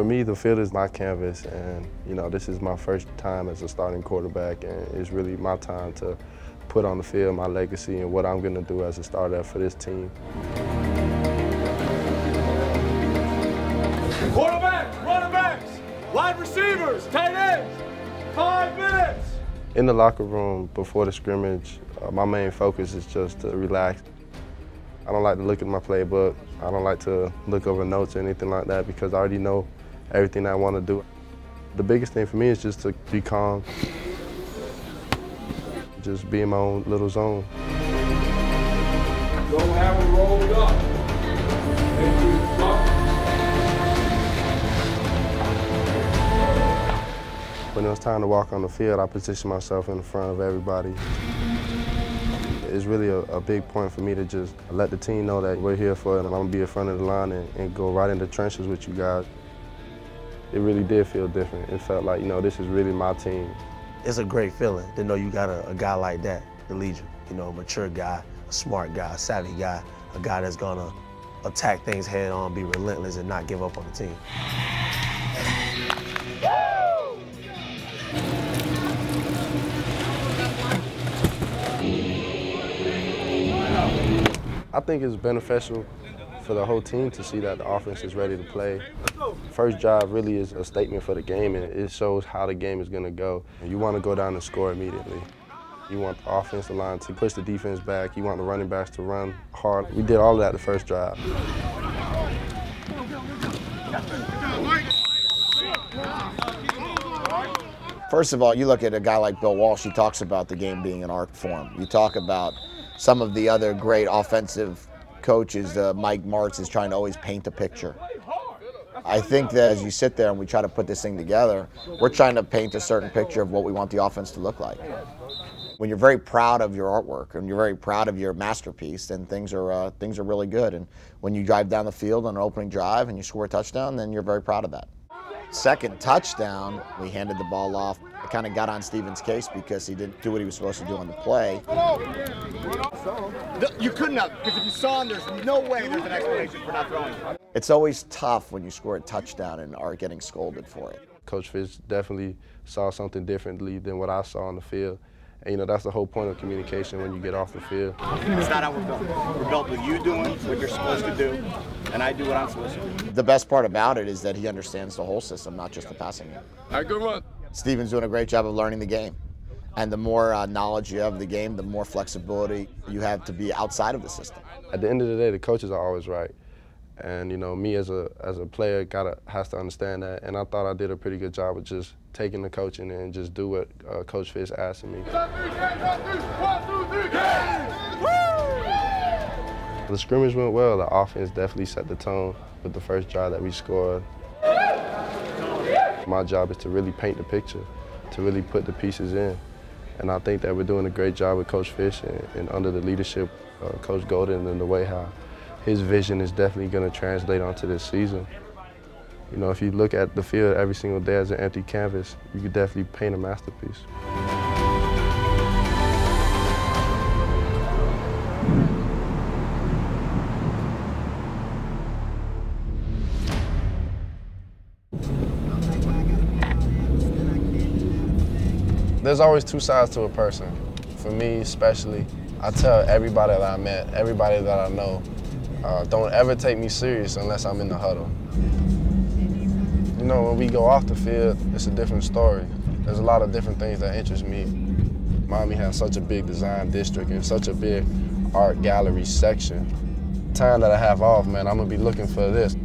For me, the field is my canvas, and this is my first time as a starting quarterback, and it's really my time to put on the field my legacy and what I'm going to do as a starter for this team. Quarterbacks, running backs, wide receivers, tight ends, 5 minutes. In the locker room before the scrimmage, my main focus is just to relax. I don't like to look at my playbook. I don't like to look over notes or anything like that because I already know everything I want to do. The biggest thing for me is just to be calm, just be in my own little zone. Don't have them rolled up. When it was time to walk on the field, I positioned myself in the front of everybody. It's really a big point for me to just let the team know that we're here for it and I'm going to be in front of the line and go right in the trenches with you guys. It really did feel different. It felt like, this is really my team. It's a great feeling to know you got a guy like that to lead you. A mature guy, a smart guy, a savvy guy, a guy that's going to attack things head on, be relentless, and not give up on the team. I think it's beneficial for the whole team to see that the offense is ready to play. First drive really is a statement for the game, and it shows how the game is going to go. You want to go down and score immediately. You want the offensive line to push the defense back. You want the running backs to run hard. We did all of that the first drive. First of all, you look at a guy like Bill Walsh, he talks about the game being an art form. You talk about some of the other great offensive coaches, Mike Martz is trying to always paint a picture. I think that as you sit there and we try to put this thing together, we're trying to paint a certain picture of what we want the offense to look like. When you're very proud of your artwork and you're very proud of your masterpiece, then things are really good. And when you drive down the field on an opening drive and you score a touchdown, then you're very proud of that. Second touchdown, we handed the ball off. I kind of got on Stephen's case because he didn't do what he was supposed to do on the play. You couldn't have, because if you saw him, there's no way there's an explanation for not throwing. It's always tough when you score a touchdown and are getting scolded for it. Coach Fish definitely saw something differently than what I saw on the field. And that's the whole point of communication when you get off the field. It's not how we're built. We're built with you doing what you're supposed to do, and I do what I'm supposed to do. The best part about it is that he understands the whole system, not just the passing game. All right, good run. Stephen's doing a great job of learning the game. And the more knowledge you have of the game, the more flexibility you have to be outside of the system. At the end of the day, the coaches are always right. And me as a player has to understand that. And I thought I did a pretty good job of just taking the coaching and just do what Coach Fish asked of me. The scrimmage went well. The offense definitely set the tone with the first drive that we scored. My job is to really paint the picture, to really put the pieces in. And I think that we're doing a great job with Coach Fish and under the leadership of Coach Golden and the way how his vision is definitely going to translate onto this season. If you look at the field every single day as an empty canvas, you could definitely paint a masterpiece. There's always two sides to a person. For me especially, I tell everybody that I met, everybody that I know, don't ever take me serious unless I'm in the huddle. When we go off the field, it's a different story. There's a lot of different things that interest me. Miami has such a big design district and such a big art gallery section. The time that I have off, man, I'm gonna be looking for this.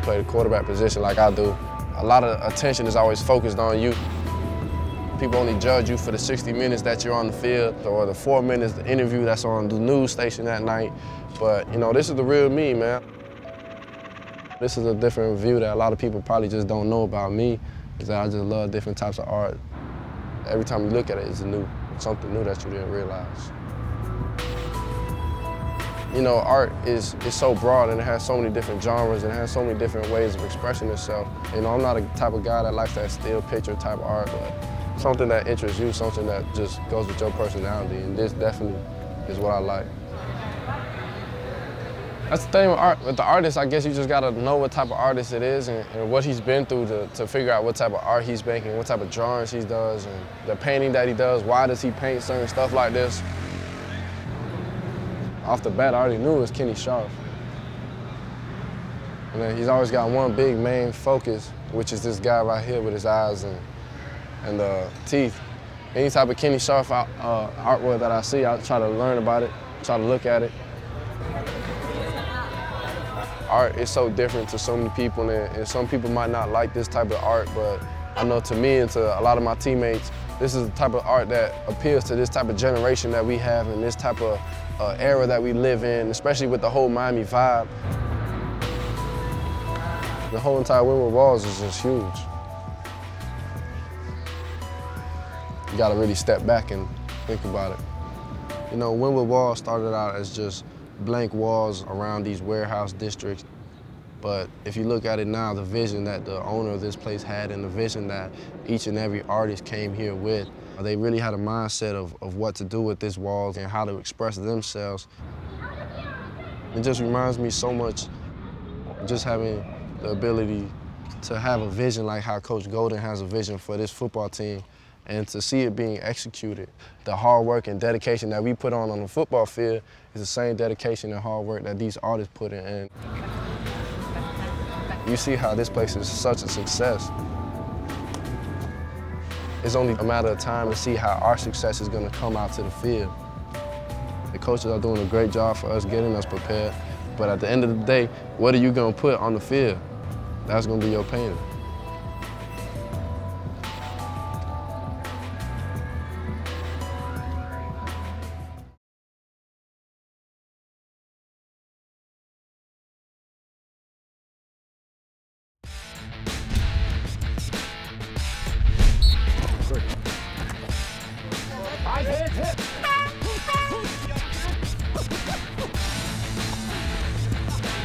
Play the quarterback position like I do, a lot of attention is always focused on you. People only judge you for the 60 minutes that you're on the field or the 4 minutes the interview that's on the news station that night. But this is the real me, man. This is a different view that a lot of people probably just don't know about me, is that I just love different types of art. Every time you look at it, it's something new that you didn't realize. You know, art is so broad and it has so many different genres and it has so many different ways of expressing itself. You know, I'm not a type of guy that likes that still picture type of art, but something that interests you, something that just goes with your personality, and this definitely is what I like. That's the thing with art. With the artist, I guess you just gotta know what type of artist it is and what he's been through to figure out what type of art he's making, what type of drawings he does, and the painting that he does, why does he paint certain stuff like this. Off the bat, I already knew it was Kenny Scharf. And then he's always got one big main focus, which is this guy right here with his eyes and teeth. Any type of Kenny Scharf artwork that I see, I try to learn about it, try to look at it. Art is so different to so many people, and some people might not like this type of art, but I know to me and to a lot of my teammates, this is the type of art that appeals to this type of generation that we have and this type of era that we live in, especially with the whole Miami vibe. The whole entire Windward Walls is just huge. You gotta really step back and think about it. You know, Windward Walls started out as just blank walls around these warehouse districts. But if you look at it now, the vision that the owner of this place had and the vision that each and every artist came here with, they really had a mindset of what to do with this walls and how to express themselves. It just reminds me so much of just having the ability to have a vision like how Coach Golden has a vision for this football team, and to see it being executed. The hard work and dedication that we put on the football field is the same dedication and hard work that these artists put in. And you see how this place is such a success. It's only a matter of time to see how our success is gonna come out to the field. The coaches are doing a great job for us, getting us prepared. But at the end of the day, what are you gonna put on the field? That's gonna be your painting.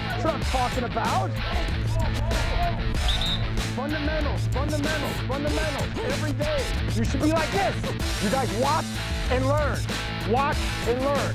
That's what I'm talking about. Fundamentals, every day. You should be like this. You guys watch and learn. Watch and learn.